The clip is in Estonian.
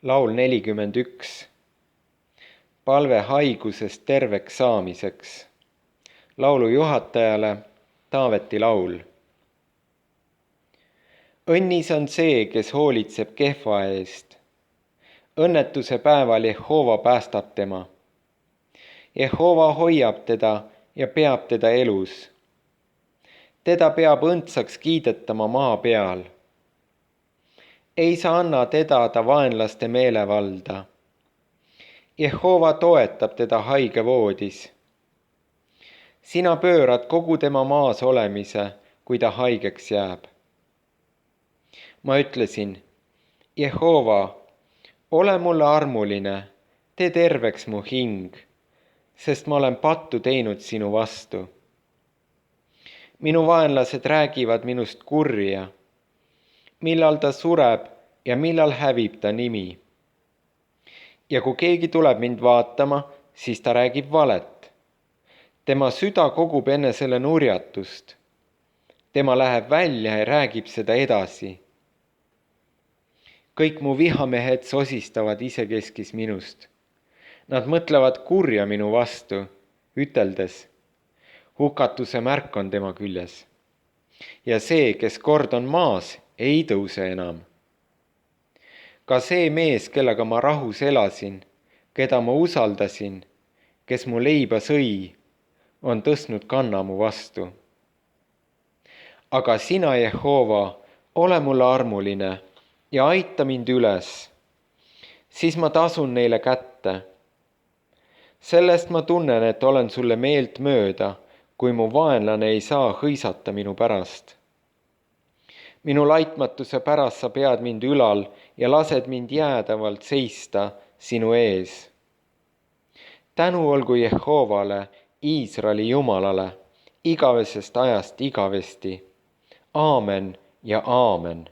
Laul 41. Palve haigusest terveks saamiseks. Laulu juhatajale Taaveti laul. Õnnis on see, kes hoolitseb kehva eest. Õnnetuse päeval Jehova päästab tema. Jehova hoiab teda ja peab teda elus. Teda peab õndsaks kiidetama maa peal. Ei sa anna teda ta vaenlaste meelevalda. Jehova toetab teda haige voodis. Sina pöörad kogu tema maas olemise, kui ta haigeks jääb. Ma ütlesin, Jehova, ole mulle armuline, tee terveks mu hing, sest ma olen pattu teinud sinu vastu. Minu vaenlased räägivad minust kurja, millal ta sureb ja millal hävib ta nimi. Ja kui keegi tuleb mind vaatama, siis ta räägib valet. Tema süda kogub enne selle nurjatust. Tema läheb välja ja räägib seda edasi. Kõik mu vihamehed sosistavad isekeskis minust. Nad mõtlevad kurja minu vastu, üteldes, hukatuse märk on tema küljes. Ja see, kes kord on maas, ei tõuse enam. Ka see mees, kellega ma rahus elasin, keda ma usaldasin, kes mu leiba sõi, on tõstnud kanna mu vastu. Aga sina, Jehova, ole mulle armuline ja aita mind üles. Siis ma tasun neile kätte. Sellest ma tunnen, et olen sulle meelt mööda, kui mu vaenlane ei saa hõisata minu pärast. Minu laitmatuse pärast sa pead mind ülal ja lased mind jäädavalt seista sinu ees. Tänu olgu Jehovale, Iisraeli Jumalale, igavesest ajast igavesti. Aamen ja aamen.